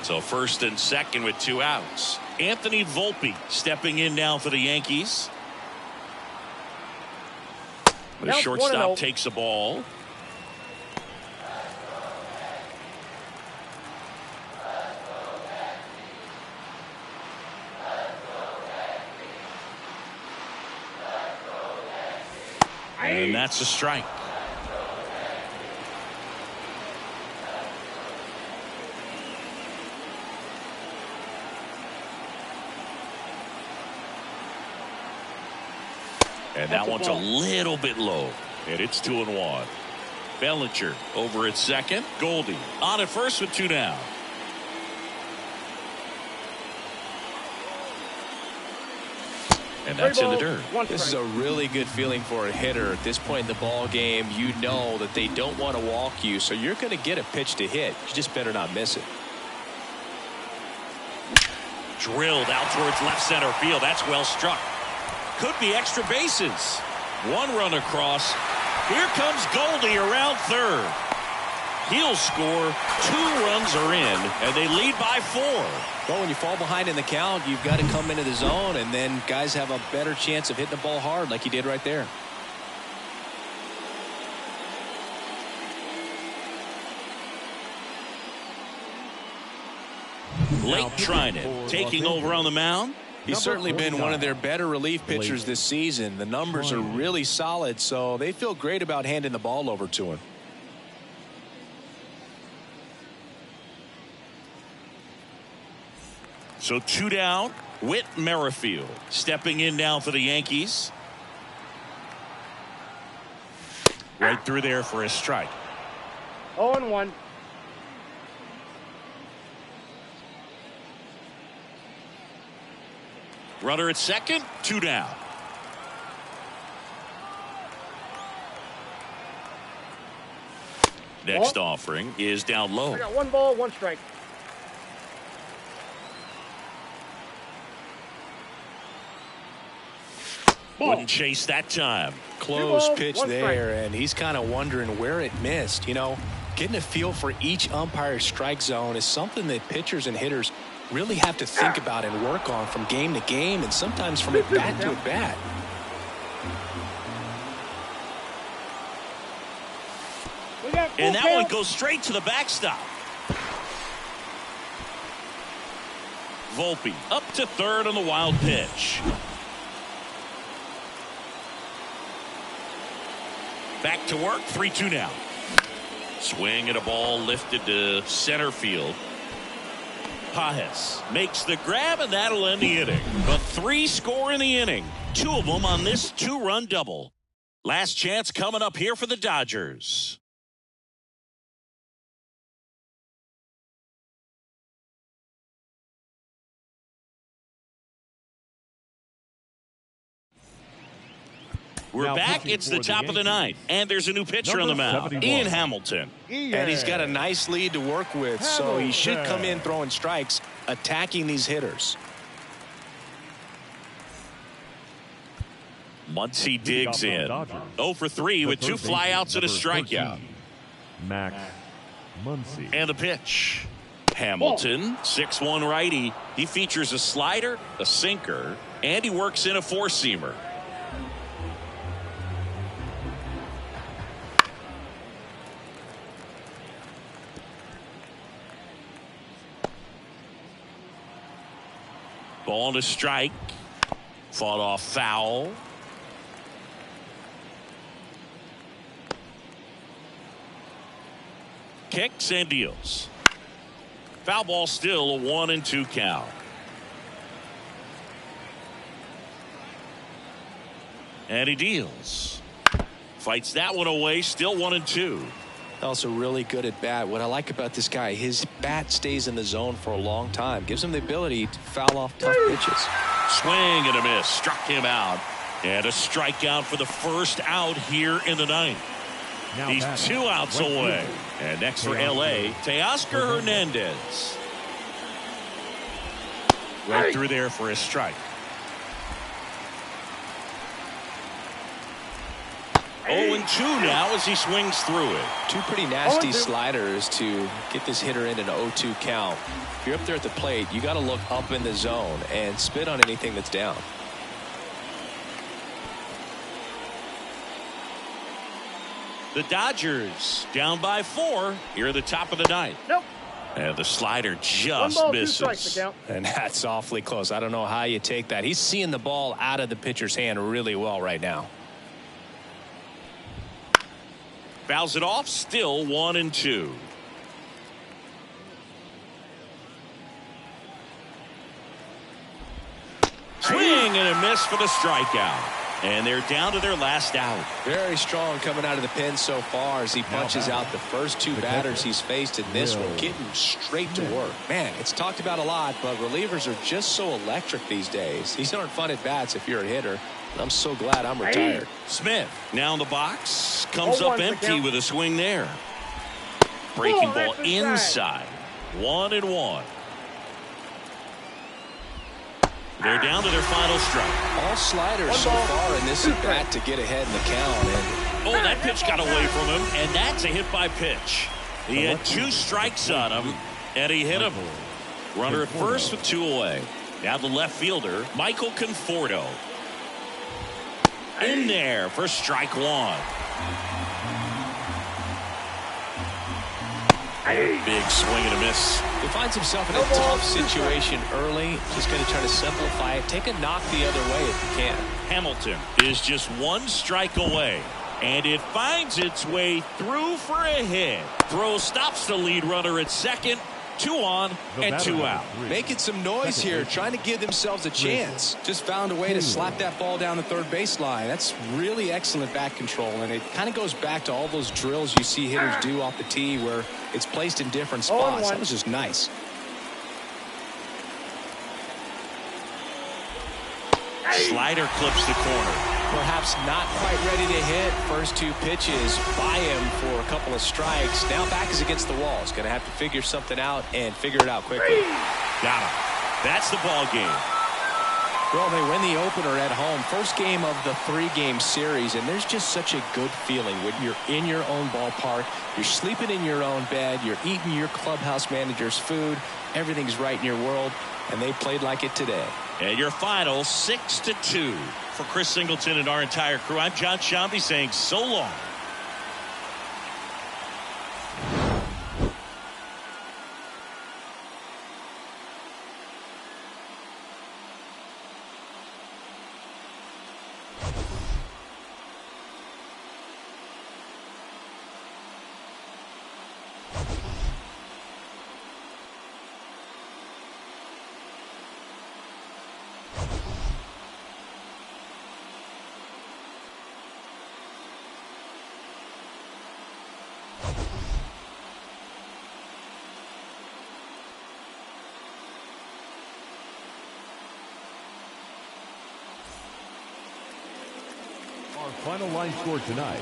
So first and second with 2 outs. Anthony Volpe stepping in now for the Yankees. The shortstop takes the ball. And that's a strike. And that one's a little bit low. And it's 2-1. Bellinger over at second. Goldie on at first with 2 down. And that's in the dirt. This is a really good feeling for a hitter at this point in the ball game. You know that they don't want to walk you, so you're going to get a pitch to hit. You just better not miss it. Drilled out towards left center field. That's well struck. Could be extra bases. 1 run across. Here comes Goldie around third. He'll score. 2 runs are in, and they lead by 4. Well, when you fall behind in the count, you've got to come into the zone, and then guys have a better chance of hitting the ball hard like he did right there. Lake Trinan taking over on the mound. He's certainly been one of their better relief pitchers this season. The numbers are really solid, so they feel great about handing the ball over to him. So 2 down. Whit Merrifield stepping in now for the Yankees. Right through there for a strike. 0-1. Runner at second. 2 down. Next offering is down low. I got 1 ball, 1 strike. Wouldn't chase that time. Close pitch there, and he's kind of wondering where it missed. You know, getting a feel for each umpire's strike zone is something that pitchers and hitters really have to think about and work on from game to game, and sometimes from at bat to at bat. And that one goes straight to the backstop. Volpe up to third on the wild pitch. Back to work. 3-2 now. Swing and a ball lifted to center field. Pajes makes the grab, and that'll end the inning. But 3 score in the inning. 2 of them on this 2-run double. Last chance coming up here for the Dodgers. We're back. It's the top of the 9th, and there's a new pitcher on the mound, Ian Hamilton. And he's got a nice lead to work with, so he should come in throwing strikes, attacking these hitters. Muncy digs in. 0 for 3 with 2 flyouts and a strikeout. Max Muncy. And the pitch. Hamilton, 6'1" righty. He features a slider, a sinker, and he works in a four-seamer. Ball to strike. Fought off foul. Kicks and deals. Foul ball, still a 1-2 count. And he deals. Fights that one away, still 1-2. Also really good at bat. What I like about this guy, his bat stays in the zone for a long time. Gives him the ability to foul off tough pitches. Swing and a miss. Struck him out. And a strikeout for the first out here in the ninth. Now He's 2 outs away. And next for L.A., Teoscar Hernandez. Right through there for a strike. 0-2 now as he swings through it. Two pretty nasty sliders to get this hitter in an 0-2 count. If you're up there at the plate, you got to look up in the zone and spit on anything that's down. The Dodgers down by 4 here at the top of the ninth. Nope. And the slider just 1 ball, 2 misses. strikes to count. And that's awfully close. I don't know how you take that. He's seeing the ball out of the pitcher's hand really well right now. Fouls it off, still 1-2. Swing and a miss for the strikeout. And they're down to their last out. Very strong coming out of the pen so far as he punches out the first 2 batters he's faced in this one, getting straight to work. Man, it's talked about a lot, but relievers are just so electric these days. These aren't fun at bats if you're a hitter. I'm so glad I'm retired. Smith now in the box, comes up 0-1 empty with a swing there. Breaking ball inside. 1-1. They're down to their final strike. All sliders so far in this at bat to get ahead in the count. And oh, that pitch got away from him, and that's a hit by pitch. He had 2 strikes on him, and he hit him. Runner at first with 2 away. Now the left fielder, Michael Conforto. In there for strike 1. Big swing and a miss. he finds himself in a tough situation early. Just going to try to simplify it. Take a knock the other way if you can. Hamilton is just 1 strike away. And it finds its way through for a hit. Throw stops the lead runner at second. 2 on and 2 out. Making some noise here, trying to give themselves a chance. Just found a way to slap that ball down the third baseline. That's really excellent bat control, and it kind of goes back to all those drills you see hitters do off the tee where it's placed in different spots. That was just nice. Slider clips the corner. Perhaps not quite ready to hit. First 2 pitches by him for a couple of strikes. Now back is against the wall. He's going to have to figure something out and figure it out quickly. Got him. That's the ball game. Well, they win the opener at home. First game of the 3-game series, and there's just such a good feeling when you're in your own ballpark. You're sleeping in your own bed. You're eating your clubhouse manager's food. Everything's right in your world, and they played like it today. And your final 6-2. For Chris Singleton and our entire crew, I'm John Shambi saying so long. Our final line score tonight: